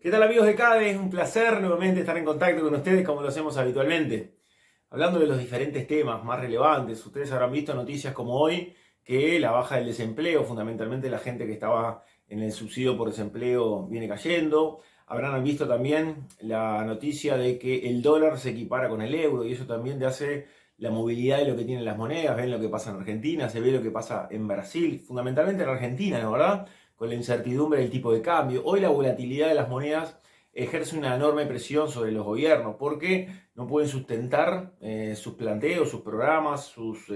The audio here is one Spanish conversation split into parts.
¿Qué tal amigos de CADE? Es un placer nuevamente estar en contacto con ustedes como lo hacemos habitualmente. Hablando de los diferentes temas más relevantes, ustedes habrán visto noticias como hoy que la baja del desempleo, fundamentalmente la gente que estaba en el subsidio por desempleo viene cayendo. Habrán visto también la noticia de que el dólar se equipara con el euro y eso también te hace la movilidad de lo que tienen las monedas. Ven lo que pasa en Argentina, se ve lo que pasa en Brasil, fundamentalmente en Argentina, ¿no verdad? Con la incertidumbre del tipo de cambio. Hoy la volatilidad de las monedas ejerce una enorme presión sobre los gobiernos porque no pueden sustentar sus planteos, sus programas, sus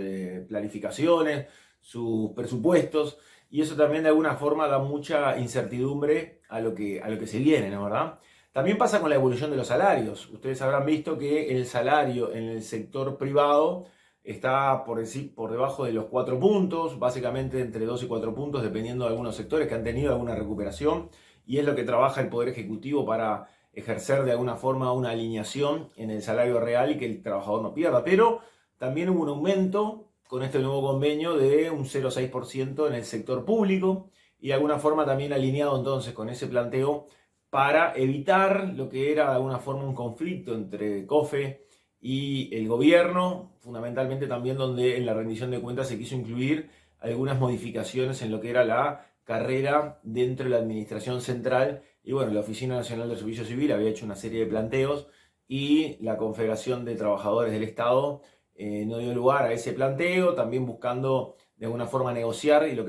planificaciones, sus presupuestos, y eso también de alguna forma da mucha incertidumbre a lo que se viene, ¿no verdad? También pasa con la evolución de los salarios. Ustedes habrán visto que el salario en el sector privado está por debajo de los 4 puntos, básicamente entre 2 y 4 puntos, dependiendo de algunos sectores que han tenido alguna recuperación, y es lo que trabaja el Poder Ejecutivo para ejercer de alguna forma una alineación en el salario real y que el trabajador no pierda. Pero también hubo un aumento con este nuevo convenio de un 0,6% en el sector público y de alguna forma también alineado entonces con ese planteo para evitar lo que era de alguna forma un conflicto entre COFE y el gobierno, fundamentalmente también donde en la rendición de cuentas se quiso incluir algunas modificaciones en lo que era la carrera dentro de la administración central, y bueno, la Oficina Nacional del Servicio Civil había hecho una serie de planteos y la Confederación de Trabajadores del Estado no dio lugar a ese planteo, también buscando de alguna forma negociar, y lo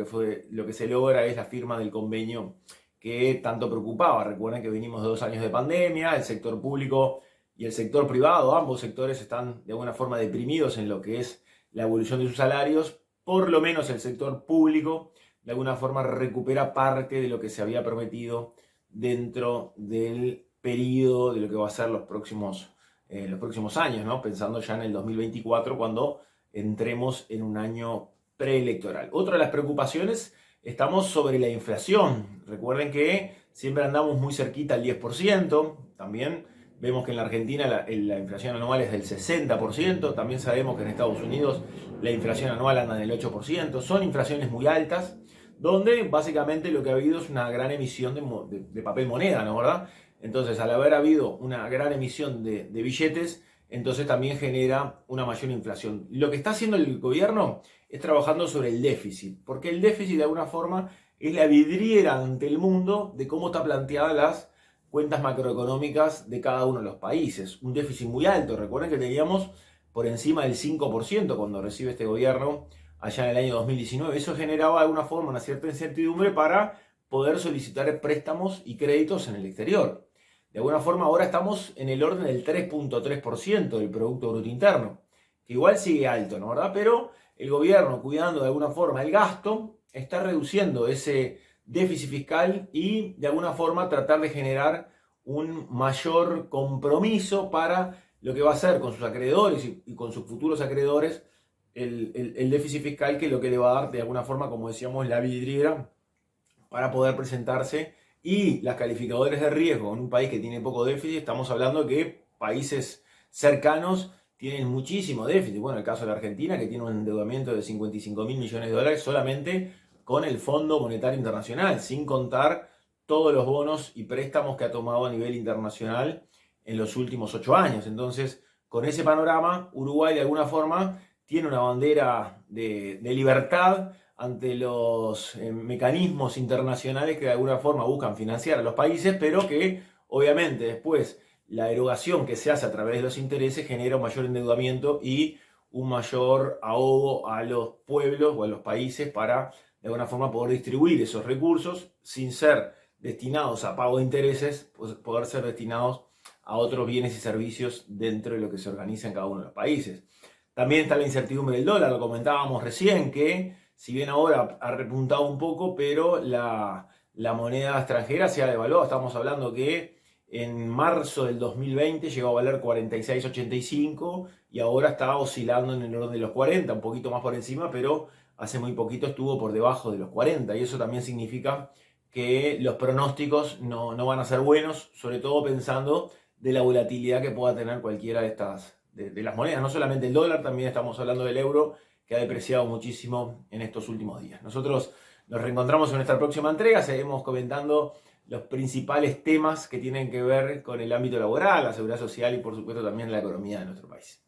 que se logra es la firma del convenio que tanto preocupaba. Recuerden que venimos de 2 años de pandemia, el sector público y el sector privado, ambos sectores están de alguna forma deprimidos en lo que es la evolución de sus salarios. Por lo menos el sector público de alguna forma recupera parte de lo que se había prometido dentro del periodo de lo que va a ser los próximos años, ¿no? Pensando ya en el 2024 cuando entremos en un año preelectoral. Otra de las preocupaciones, estamos sobre la inflación. Recuerden que siempre andamos muy cerquita al 10%, también vemos que en la Argentina la inflación anual es del 60%, también sabemos que en Estados Unidos la inflación anual anda en el 8%, son inflaciones muy altas, donde básicamente lo que ha habido es una gran emisión de papel moneda, ¿no verdad? Entonces, al haber habido una gran emisión de billetes, entonces también genera una mayor inflación. Lo que está haciendo el gobierno es trabajando sobre el déficit, porque el déficit de alguna forma es la vidriera ante el mundo de cómo está planteadas las cuentas macroeconómicas de cada uno de los países. Un déficit muy alto, recuerden que teníamos por encima del 5% cuando recibe este gobierno allá en el año 2019. Eso generaba de alguna forma una cierta incertidumbre para poder solicitar préstamos y créditos en el exterior. De alguna forma ahora estamos en el orden del 3,3% del Producto Bruto Interno, que igual sigue alto, ¿no verdad? Pero el gobierno, cuidando de alguna forma el gasto, está reduciendo ese déficit fiscal y de alguna forma tratar de generar un mayor compromiso para lo que va a hacer con sus acreedores y con sus futuros acreedores el déficit fiscal, que es lo que le va a dar de alguna forma, como decíamos, la vidriera para poder presentarse. Y las calificadoras de riesgo en un país que tiene poco déficit, estamos hablando de que países cercanos tienen muchísimo déficit. Bueno, el caso de la Argentina, que tiene un endeudamiento de 55 mil millones de dólares solamente con el Fondo Monetario Internacional, sin contar todos los bonos y préstamos que ha tomado a nivel internacional en los últimos 8 años. Entonces, con ese panorama, Uruguay de alguna forma tiene una bandera de libertad ante los mecanismos internacionales que de alguna forma buscan financiar a los países, pero que obviamente después la erogación que se hace a través de los intereses genera un mayor endeudamiento y un mayor ahogo a los pueblos o a los países para de alguna forma poder distribuir esos recursos sin ser destinados a pago de intereses, pues poder ser destinados a otros bienes y servicios dentro de lo que se organiza en cada uno de los países. También está la incertidumbre del dólar, lo comentábamos recién, que si bien ahora ha repuntado un poco, pero la moneda extranjera se ha devaluado. Estamos hablando que en marzo del 2020 llegó a valer 46,85 y ahora está oscilando en el orden de los 40, un poquito más por encima, pero hace muy poquito estuvo por debajo de los 40, y eso también significa que los pronósticos no van a ser buenos, sobre todo pensando de la volatilidad que pueda tener cualquiera de estas de las monedas, no solamente el dólar, también estamos hablando del euro, que ha depreciado muchísimo en estos últimos días. Nosotros nos reencontramos en nuestra próxima entrega, seguimos comentando los principales temas que tienen que ver con el ámbito laboral, la seguridad social y por supuesto también la economía de nuestro país.